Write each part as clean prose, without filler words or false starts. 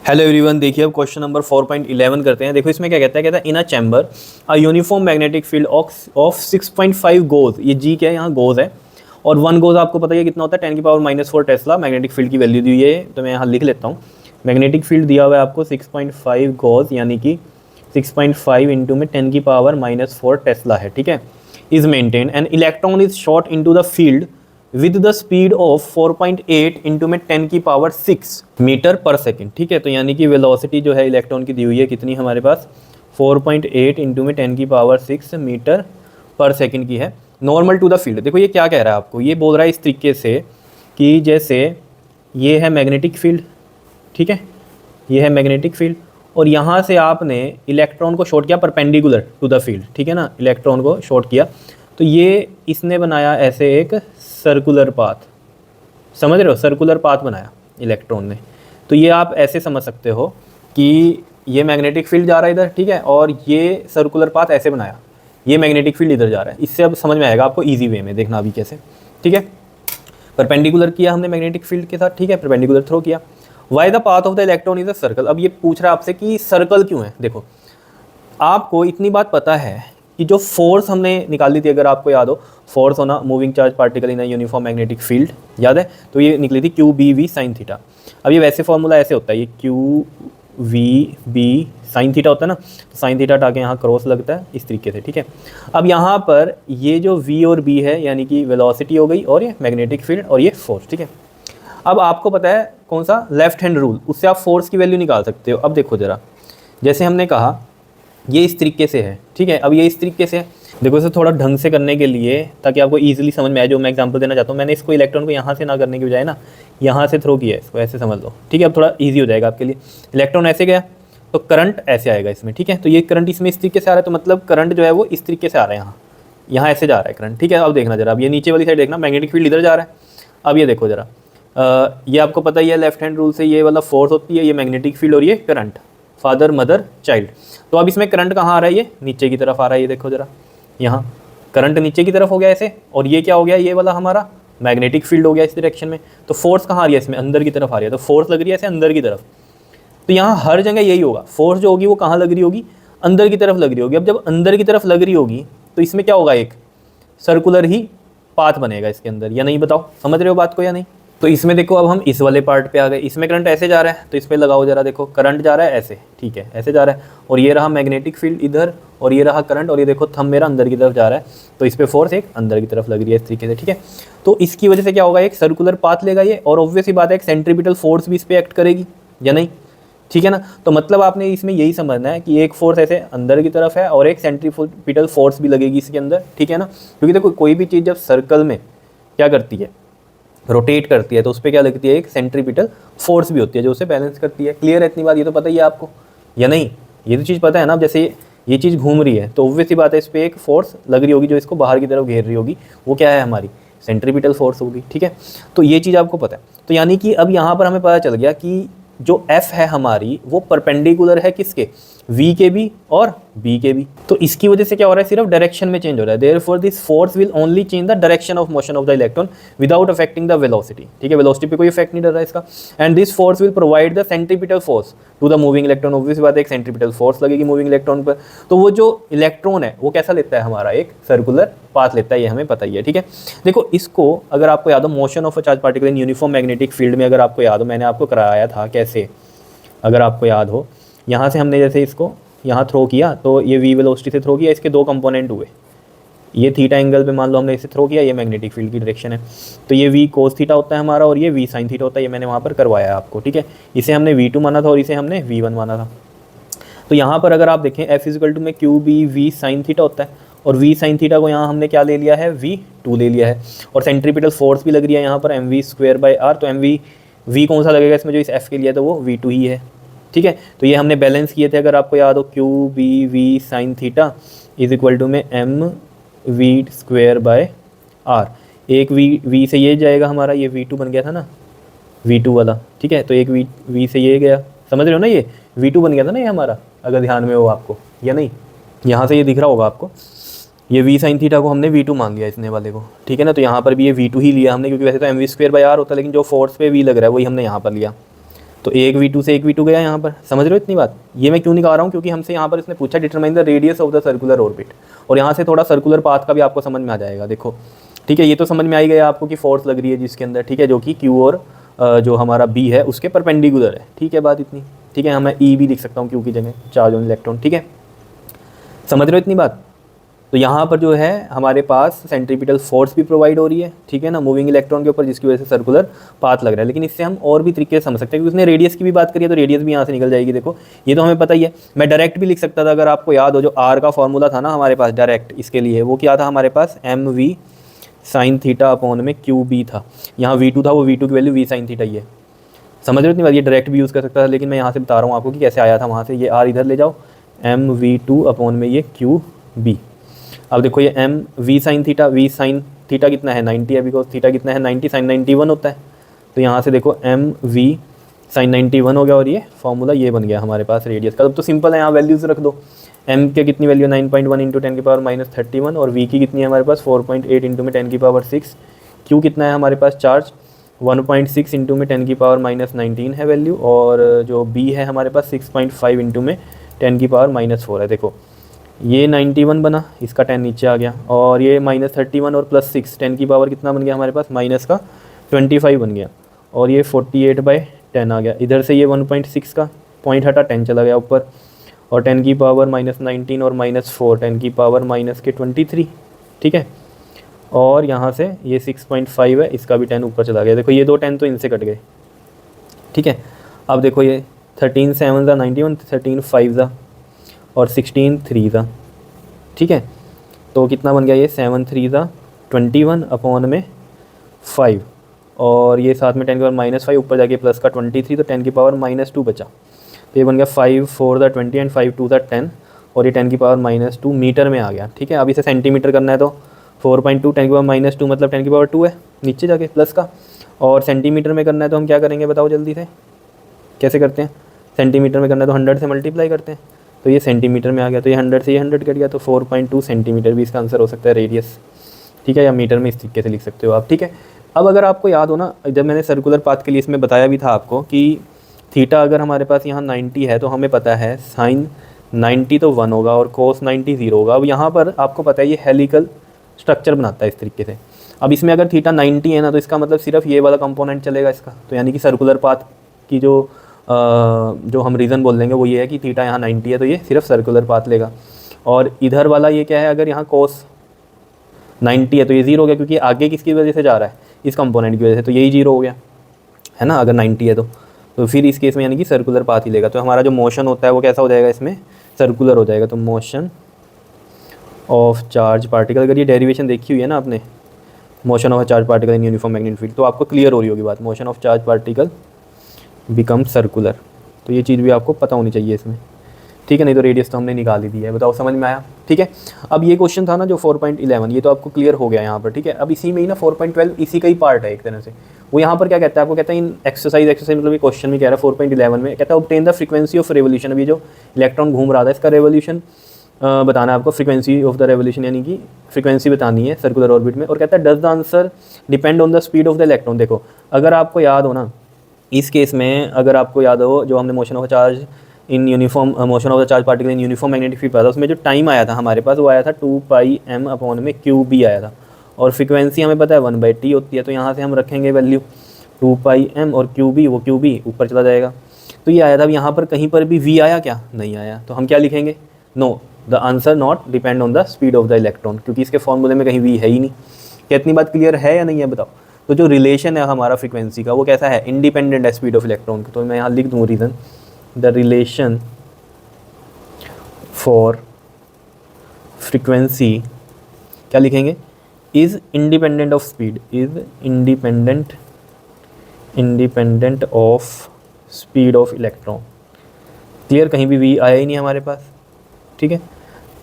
Hello everyone, देखिए अब question number 4.11 करते हैं। देखो इसमें क्या कहता है in a chamber a uniform magnetic field of 6.5 gauss, ये जी क्या है, यहाँ गोज है, और 1 गोज आपको पता है कितना होता है, 10⁻⁻⁴ टेस्ला मैग्नेटिक फील्ड की वैल्यू दी है। तो मैं यहाँ लिख लेता हूँ, मैग्नेटिक फील्ड दिया हुआ है आपको 6.5 गोज, यानी कि 6.5 इंटू में 10⁻⁻⁴ टेस्ला है, ठीक है। Is maintain an electron is shot into the field with the speed of 4.8 into में 10⁻⁶ मीटर पर सेकेंड, ठीक है। तो यानी कि वेलोसिटी जो है इलेक्ट्रॉन की दी हुई है कितनी हमारे पास, 4.8 इंटू में 10⁻⁶ मीटर पर सेकेंड की है, नॉर्मल टू द फील्ड। देखो ये क्या कह रहा है आपको, ये बोल रहा है इस तरीके से कि जैसे ये है मैग्नेटिक फील्ड, ठीक है, ये है मैग्नेटिक फील्ड, और यहाँ से आपने इलेक्ट्रॉन को शॉर्ट किया परपेंडिकुलर टू द फील्ड, ठीक है ना, इलेक्ट्रॉन को शॉर्ट किया, तो ये इसने बनाया ऐसे एक सर्कुलर पाथ, समझ रहे हो, सर्कुलर पाथ बनाया इलेक्ट्रॉन ने। तो ये आप ऐसे समझ सकते हो कि ये मैग्नेटिक फील्ड जा रहा है इधर, ठीक है, और ये सर्कुलर पाथ ऐसे बनाया, ये मैग्नेटिक फील्ड इधर जा रहा है। इससे अब समझ में आएगा आपको इजी वे में, देखना अभी कैसे, ठीक है। परपेंडिकुलर किया हमने मैग्नेटिक फील्ड के साथ, ठीक है, परपेंडिकुलर थ्रो किया। Why the path of the electron is a circle. अब ये पूछ रहा है आपसे कि सर्कल क्यों है। देखो आपको इतनी बात पता है कि जो फोर्स हमने निकाली थी, अगर आपको याद हो, force on a moving charge particle in a uniform magnetic field, याद है, तो ये निकली थी Q B V sine theta. अब ये वैसे फॉर्मूला ऐसे होता है, ये Q V B sine theta होता है ना, तो साइन थीटा हटा के यहाँ क्रॉस लगता है इस तरीके से, ठीक है। अब यहाँ पर ये जो वी और बी है, यानी कि वेलोसिटी हो गई, और ये मैग्नेटिक फील्ड, और ये फोर्स, ठीक है। अब आपको पता है कौन सा, लेफ्ट हैंड रूल, उससे आप फोर्स की वैल्यू निकाल सकते हो। अब देखो ज़रा, जैसे हमने कहा ये इस तरीके से है, ठीक है, अब ये इस तरीके से है। देखो इसे थोड़ा ढंग से करने के लिए, ताकि आपको इजीली समझ में आए, जो मैं एग्जांपल देना चाहता हूँ, मैंने इसको इलेक्ट्रॉन को यहाँ से ना करने की बजाय ना यहाँ से थ्रो किया है, इसको ऐसे समझ लो, ठीक है। अब थोड़ा इजी हो जाएगा आपके लिए। इलेक्ट्रॉन ऐसे गया तो करंट ऐसे आएगा इसमें, ठीक है, तो ये करंट इसमें इस तरीके से आ रहा है, तो मतलब करंट जो है वो इस तरीके से आ रहा है, यहाँ ऐसे जा रहा है करंट, ठीक है। अब देखना जरा, अब ये नीचे वाली साइड देखना, मैग्नेटिक फील्ड इधर जा रहा है। अब ये देखो जरा, ये आपको पता ही है लेफ्ट हैंड रूल से, ये वाला फोर्स होती है, ये मैग्नेटिक फील्ड, और ये करंट, फादर मदर चाइल्ड। तो अब इसमें करंट कहाँ आ रहा है, ये नीचे की तरफ आ रहा है, ये देखो जरा, यहाँ करंट नीचे की तरफ हो गया ऐसे, और ये क्या हो गया, ये वाला हमारा मैग्नेटिक फील्ड हो गया इस डायरेक्शन में। तो फोर्स कहाँ आ रही है, इसमें अंदर की तरफ आ रही है, तो फोर्स लग रही है ऐसे अंदर की तरफ। तो यहाँ हर जगह यही होगा, फोर्स जो होगी वो कहाँ लग रही होगी, अंदर की तरफ लग रही होगी। अब जब अंदर की तरफ लग रही होगी तो इसमें क्या होगा, एक सर्कुलर ही पाथ बनेगा इसके अंदर, या नहीं, बताओ समझ रहे हो बात को या नहीं। तो इसमें देखो अब हम इस वाले पार्ट पे आ गए, इसमें करंट ऐसे जा रहा है, तो इस पर लगाओ जरा, देखो करंट जा रहा है ऐसे, ठीक है, ऐसे जा रहा है, और ये रहा मैग्नेटिक फील्ड इधर, और ये रहा करंट, और ये देखो थंब मेरा अंदर की तरफ जा रहा है, तो इस पर फोर्स एक अंदर की तरफ लग रही है इस तरीके से, ठीक है। तो इसकी वजह से क्या होगा, एक सर्कुलर पाथ लेगा ये, और ऑब्वियस ही बात है एक सेंट्रीपिटल फोर्स भी इस पर एक्ट करेगी, या नहीं, ठीक है ना। तो मतलब आपने इसमें यही समझना है कि एक फोर्स ऐसे अंदर की तरफ है, और एक सेंट्रीपिटल फोर्स भी लगेगी इसके अंदर, ठीक है ना। क्योंकि देखो कोई भी चीज़ जब सर्कल में क्या करती है, रोटेट करती है, तो उस पर क्या लगती है, एक सेंट्रीपिटल फोर्स भी होती है जो उसे बैलेंस करती है। क्लियर है इतनी बात, ये तो पता ही है आपको, या नहीं, ये तो चीज़ पता है ना। अब जैसे ये चीज़ घूम रही है, तो ऑब्वियस सी बात है इस पर एक फोर्स लग रही होगी जो इसको बाहर की तरफ घेर रही होगी, वो क्या है, हमारी सेंट्रीपिटल फोर्स होगी, ठीक है। तो ये चीज़ आपको पता है। तो यानी कि अब यहाँ पर हमें पता चल गया कि जो F है हमारी, वो परपेंडिकुलर है किसके, V के भी और B के भी। तो इसकी वजह से क्या हो रहा है, सिर्फ डायरेक्शन में चेंज हो रहा है। Therefore this force will only change the direction of motion of the electron without affecting the velocity, ठीक है, वेलोसिटी पे कोई इफेक्ट नहीं डर रहा है इसका। And this force will provide the centripetal force to the moving electron. Obvious बात है एक सेंट्रीपिटल फोर्स लगेगी मूविंग इलेक्ट्रॉन पर, तो वो जो इलेक्ट्रॉन है वो कैसा लेता है, हमारा एक सर्कुलर पाथ लेता है, ये हमें पता ही है, ठीक है। देखो इसको अगर आपको याद हो, motion of a charge particle in uniform magnetic field में अगर आपको याद हो, मैंने आपको कराया था कैसे, अगर आपको याद हो, यहाँ से हमने जैसे इसको यहाँ थ्रो किया, तो ये वी वेलोसिटी से थ्रो किया, इसके दो कंपोनेंट हुए, ये थीटा एंगल पे मान लो हमने इसे थ्रो किया, ये मैग्नेटिक फील्ड की डायरेक्शन है, तो ये वी कोस थीटा होता है हमारा, और ये वी साइन थीटा होता है, ये मैंने वहाँ पर करवाया है आपको, ठीक है। इसे हमने V2 माना था और इसे हमने V1 माना था। तो यहाँ पर अगर आप देखें F इजिकल टू में Q B V sine theta होता है, और V साइन थीटा को यहाँ हमने क्या ले लिया है, V2 ले लिया है, और सेंट्रीपिटल फोर्स भी लग रही है यहाँ पर mv²/r। तो V कौन सा लगेगा इसमें, जो इस F के लिए, तो वो V2 ही है, ठीक है। तो ये हमने बैलेंस किए थे, अगर आपको याद हो, Q B V sine theta is equal to में mv²/r। एक V से ये जाएगा हमारा, ये V2 बन गया था ना, V2 वाला, ठीक है, तो एक V से ये गया, समझ रहे हो ना, ये V2 बन गया था ना ये हमारा, अगर ध्यान में हो आपको या नहीं, यहाँ से ये दिख रहा होगा आपको, ये V साइन थीटा को हमने V2 मान लिया इसने वाले को, ठीक है ना। तो यहाँ पर भी ये V2 ही लिया हमने, क्योंकि वैसे तो mv²/r होता है, लेकिन जो फोर्स पे V लग रहा है वही हमने यहाँ पर लिया, तो एक V2 से एक V2 गया यहाँ पर, समझ रहे हो इतनी बात। ये मैं क्यों निकाल रहा हूँ, क्योंकि हमसे यहाँ पर इसने पूछा determine the radius of the circular orbit, और यहाँ से थोड़ा सर्कुलर पाथ का भी आपको समझ में आ जाएगा। देखो ठीक है, ये तो समझ में आई गया आपको कि फोर्स लग रही है जिसके अंदर, ठीक है, जो कि Q और जो हमारा B है उसके परपेंडिकुलर है, ठीक है बात इतनी, ठीक है। हाँ मैं E भी लिख सकता हूँ Q की जगह, चार्ज ऑन इलेक्ट्रॉन, ठीक है, समझ रहे हो इतनी बात। तो यहाँ पर जो है हमारे पास सेंट्रीपिटल फोर्स भी प्रोवाइड हो रही है, ठीक है ना, मूविंग इलेक्ट्रॉन के ऊपर, जिसकी वजह से सर्कुलर पाथ लग रहा है। लेकिन इससे हम और भी तरीके से समझ सकते हैं, क्योंकि उसने रेडियस की भी बात करी है, तो रेडियस भी यहाँ से निकल जाएगी। देखो ये तो हमें पता ही है, मैं डायरेक्ट भी लिख सकता था, अगर आपको याद हो जो R का फॉर्मूला था ना हमारे पास डायरेक्ट इसके लिए, वो क्या था हमारे पास, mv साइन थीटा अपॉन में QB था। यहाँ V2 था, वो V2 की वैल्यू V साइन थीटा ही है, समझ रहे हो इतनी बात। ये डायरेक्ट भी यूज़ कर सकता था, लेकिन मैं यहाँ से बता रहा हूँ आपको कि कैसे आया था वहाँ से। ये R इधर ले जाओ, mv2 अपॉन में ये QB। अब देखो ये mv sine theta, v sine theta कितना है 90 है, बिकॉज थीटा कितना है 90, साइन 91 होता है। तो यहाँ से देखो mv साइन 91 हो गया, और ये फॉर्मूला ये बन गया हमारे पास रेडियस का। अब तो सिंपल है, यहाँ वैल्यूज़ रख दो। m के कितनी वैल्यू 9.1 इंटू 10 की पावर माइनस 31, और v की कितनी है हमारे पास 4.8 इंटू में 10 की पावर 6, q कितना है हमारे पास चार्ज 1.6 इंटू में 10 की पावर माइनस 19 है वैल्यू, और जो b है हमारे पास 6.5 इंटू में 10 की पावर माइनस 4 है। देखो ये 91 बना, इसका 10 नीचे आ गया, और ये माइनस 31 और प्लस 6, 10 की पावर कितना बन गया हमारे पास, माइनस का 25 बन गया, और ये 48/10 आ गया। इधर से ये 1.6 का पॉइंट हटा, 10 चला गया ऊपर, और 10 की पावर माइनस 19 और माइनस 4, 10 की पावर माइनस के 23, ठीक है। और यहाँ से ये 6.5 है, इसका भी 10 ऊपर चला गया। देखो ये दो 10 तो इनसे कट गए, ठीक है। अब देखो ये 13 7 ज़ा 91, 13 5 ज़ा और 16 3 ज़ा, ठीक है। तो कितना बन गया ये 7 3 ज़ा 21 अपॉन में 5, और ये साथ में 10 की पावर माइनस 5, ऊपर जाके प्लस का 23, तो 10 की पावर माइनस 2 बचा। तो ये बन गया 5 4 ज़ा 20 एंड 5 2 ज़ा 10, और ये 10 की पावर माइनस 2 मीटर में आ गया, ठीक है। अब इसे सेंटीमीटर करना है, तो 4.2 10 की पावर माइनस 2 मतलब 10 की पावर 2 है नीचे जाके प्लस का, और सेंटीमीटर में करना है तो हम क्या करेंगे बताओ जल्दी से, कैसे करते हैं। सेंटीमीटर में करना है तो 100 से मल्टीप्लाई करते हैं, तो ये सेंटीमीटर में आ गया, तो ये 100 से ये 100 कट गया, तो 4.2 सेंटीमीटर भी इसका आंसर हो सकता है रेडियस, ठीक है, या मीटर में इस तरीके से लिख सकते हो आप, ठीक है। अब अगर आपको याद हो ना, जब मैंने सर्कुलर पाथ के लिए इसमें बताया भी था आपको कि थीटा अगर हमारे पास यहाँ 90 है, तो हमें पता है साइन 90 तो 1 होगा और कोस 90 0 होगा। अब यहाँ पर आपको पता है ये हेलिकल स्ट्रक्चर बनाता है इस तरीके से। अब इसमें अगर थीटा 90 है ना, तो इसका मतलब सिर्फ ये वाला कंपोनेंट चलेगा इसका, तो यानी कि सर्कुलर पाथ की जो हम रीज़न बोल देंगे वो ये है कि थीटा यहाँ 90 है, तो ये सिर्फ सर्कुलर पाथ लेगा। और इधर वाला ये क्या है, अगर यहाँ कोस 90 है तो ये 0 हो गया, क्योंकि आगे किसकी वजह से जा रहा है, इस कंपोनेंट की वजह से, तो यही 0 हो गया है ना, अगर 90 है तो फिर इस केस में यानी कि सर्कुलर पाथ ही लेगा। तो हमारा जो मोशन होता है वो कैसा हो जाएगा, इसमें सर्कुलर हो जाएगा। तो मोशन ऑफ चार्ज पार्टिकल, अगर ये डेरिवेशन देखी हुई है ना आपने, motion of charge particle in uniform magnetic field, तो आपको क्लियर हो रही होगी बात, motion of charge particle become circular. तो ये चीज़ भी आपको पता होनी चाहिए इसमें, ठीक है, नहीं तो रेडियस तो हमने निकाल ही दी है। बताओ समझ में आया, ठीक है। अब ये क्वेश्चन था ना जो 4.11, ये तो आपको क्लियर हो गया यहाँ पर, ठीक है। अब इसी में ही ना 4.12 इसी का ही पार्ट है एक तरह से। वो यहाँ पर क्या कहता है, आपको कहता है इन एक्सरसाइज मतलब ये क्वेश्चन में कह रहा है 4.11 में कहता है obtain the frequency of revolution. अभी जो इलेक्ट्रॉन घूम रहा था इसका रेवोल्यूशन बताना है आपको, फ्रीक्वेंसी ऑफ द रेवोल्यूशन यानी कि फ्रीक्वेंसी बतानी है सर्कुलर ऑर्बिट में। और कहता है does the answer depend on the speed of the electron. देखो अगर आपको याद हो ना, इस केस में अगर आपको याद हो जो हमने motion of charge in uniform motion of the charge particle in uniform magnetic field पढ़ा था, उसमें जो टाइम आया था हमारे पास वो आया था 2πm अपॉन में QB आया था, और फ्रीक्वेंसी हमें पता है 1/t होती है। तो यहाँ से हम रखेंगे वैल्यू 2πm और QB, वो QB ऊपर चला जाएगा। तो ये आया था। अब यहाँ पर कहीं पर भी V आया क्या, नहीं आया, तो हम क्या लिखेंगे, know the answer not depend on the speed of the electron, क्योंकि इसके फॉर्मूले में कहीं V है ही नहीं। क्या इतनी बात क्लियर है या नहीं है बताओ। तो जो रिलेशन है हमारा फ्रीक्वेंसी का वो कैसा है, इंडिपेंडेंट है स्पीड ऑफ इलेक्ट्रॉन। तो मैं यहाँ लिख दूँ reason, the relation for frequency क्या लिखेंगे, is independent of speed, is independent of speed of electron. Clear, कहीं भी V आया ही नहीं हमारे पास, ठीक है।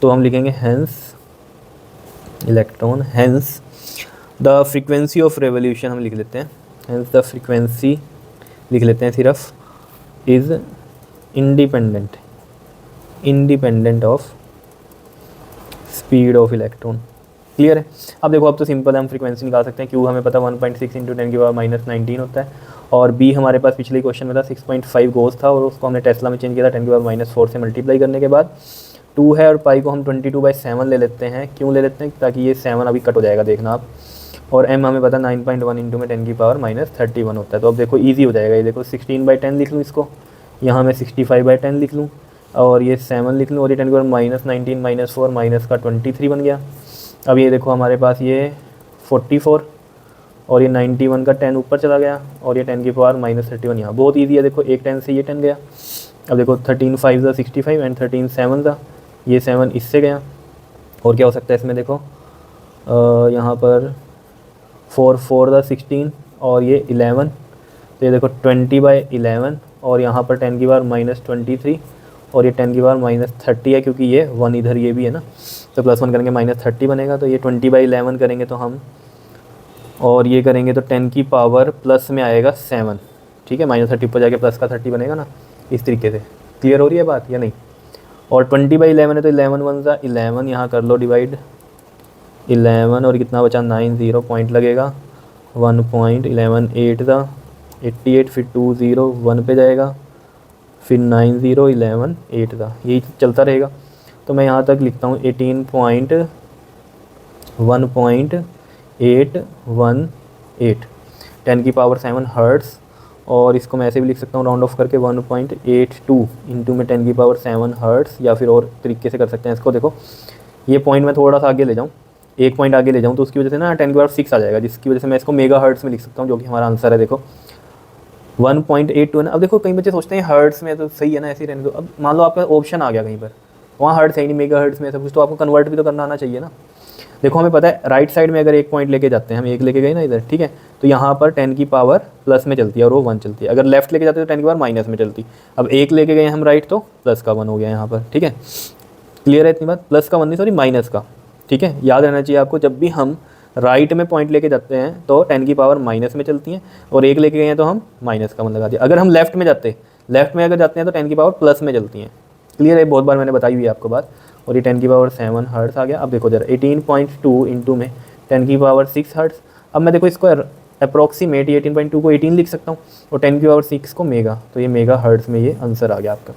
तो हम लिखेंगे hence electron, hence the frequency of revolution हम लिख लेते हैं, हैंस द फ्रीक्वेंसी लिख लेते हैं सिर्फ, is independent of speed of electron, clear है। अब देखो अब तो सिंपल है, हम फ्रीक्वेंसी निकाल सकते हैं। क्यू हमें पता 1.6 इंटू 10⁻⁻19 होता है, और बी हमारे पास पिछले क्वेश्चन में था 6.5 गोज था, और उसको हमने टेस्ला में चेंज किया था 10⁻4 से मल्टीप्लाई करने के बाद। 2 है और पाई को हम 22/7 ले लेते हैं। क्यों ले लेते हैं? ताकि ये 7 अभी कट हो जाएगा, देखना आप। और एम हमें पता 9.1 इंटू में 10⁻31 होता है। तो अब देखो ईजी हो जाएगा, ये देखो 16/10 लिख लूँ इसको, यहाँ मैं 65/10 लिख लूँ, और ये 7 लिख लूँ, और ये 10⁻19 -4 माइनस का 23 बन गया। अब ये देखो हमारे पास ये 44, और ये 91 का 10 ऊपर चला गया, और ये 10⁻31 यहाँ। बहुत ईजी है, देखो एक 10 से ये 10 गया। अब देखो 13 5 ज़ा 65 एंड 13 7 ज़ा, ये 7 इससे गया। और क्या हो सकता है इसमें? देखो यहाँ पर 4 4 ज़ा 16, और ये 11, तो ये देखो 20/11, और यहाँ पर 10⁻23, और ये 10⁻30 है, क्योंकि ये 1 इधर ये भी है ना, तो +1 करेंगे -30 बनेगा। तो ये 20/11 करेंगे तो हम, और ये करेंगे तो 10 की पावर प्लस में आएगा 7, ठीक है। -30 ऊपर जाके प्लस का 30 बनेगा ना, इस तरीके से। क्लियर हो रही है बात या नहीं? और 20/11 है तो 11 1 ज़ा 11, यहाँ कर लो डिवाइड 11, और कितना बचा? 9, 0 पॉइंट लगेगा, 1.11 8 ज़ा 88, फिर 2 0 1 पे जाएगा, फिर 9 0 11 8 ज़ा, यही चलता रहेगा। तो मैं यहाँ तक लिखता हूँ 18.1.818, 10⁻7 हर्ट्स। और इसको मैं ऐसे भी लिख सकता हूँ राउंड ऑफ करके 1.82 इंटू में 10⁻7 हर्ट्स, या फिर और तरीके से कर सकते हैं इसको। देखो ये पॉइंट मैं थोड़ा सा आगे ले जाऊँ, एक पॉइंट आगे ले जाऊँ, तो उसकी वजह से ना 10⁻6 आ जाएगा, जिसकी वजह से मैं इसको मेगा हर्ट्स में लिख सकता हूँ, जो कि हमारा आंसर है। देखो 1.82 है ना। अब देखो कई बच्चे सोचते हैं हर्ट्स में, तो सही है ना, ऐसे ही रहने दो। अब मान लो आपका ऑप्शन आ गया कहीं पर, वहाँ हर्ट्स है नहीं, मेगा हर्ट्स में सब कुछ, तो आपको कन्वर्ट भी तो करना आना चाहिए ना। देखो हमें पता है राइट साइड में अगर एक पॉइंट लेके जाते हैं, हम एक लेके गए ना इधर, ठीक है, तो यहाँ पर 10 की पावर प्लस में चलती है और वो 1 चलती है। अगर लेफ्ट लेके जाते हैं तो 10 की पावर माइनस में चलती। अब एक लेके गए हम राइट, तो प्लस का 1 हो गया यहाँ पर, ठीक है। क्लियर है इतनी बात? प्लस का 1 नहीं, सॉरी माइनस का, ठीक है। याद रहना चाहिए आपको, जब भी हम राइट में पॉइंट लेके जाते हैं तो 10 की पावर माइनस में चलती हैं, और एक लेके गए हैं तो हम माइनस का 1 लगा दिया। अगर हम लेफ्ट में जाते अगर जाते हैं तो 10 की पावर प्लस में चलती हैं। क्लियर है? बहुत बार मैंने बताई हुई है आपको बात। और ये 10⁻7 हर्ट्स आ गया। अब देखो जरा 18.2 इंटू में 10⁻6 हर्ट्स। अब मैं देखो इसको अप्रॉक्सीमेट 18.2 को 18 लिख सकता हूँ, और 10⁻6 को मेगा, तो ये मेगा हर्ट्स में ये आंसर आ गया आपका।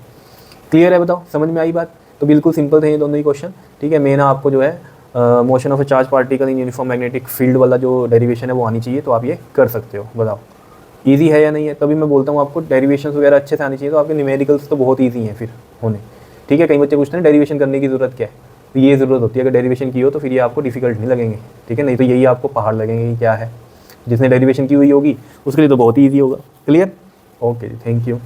क्लियर है? बताओ समझ में आई बात? तो बिल्कुल सिंपल थे ये दोनों ही क्वेश्चन, ठीक है। मेन आपको जो है motion of A charge particle in uniform magnetic field वाला जो डेरिवेशन है वो आनी चाहिए, तो आप ये कर सकते हो। बताओ ईजी है या नहीं है? तभी मैं बोलता हूँ आपको डेरिवेशन वगैरह अच्छे से आनी चाहिए, तो आपके न्यूमेरिकल्स तो बहुत ईजी हैं फिर होने, ठीक है। कई बच्चे पूछते हैं डेरिवेशन करने की ज़रूरत क्या है, तो ये ज़रूरत होती है। अगर डेरिवेशन की हो तो फिर ये आपको डिफिकल्ट नहीं लगेंगे, ठीक है। नहीं तो यही आपको पहाड़ लगेंगे कि क्या है। जिसने डेरिवेशन की हुई होगी उसके लिए तो बहुत ही ईजी होगा। क्लियर? ओके जी, थैंक यू।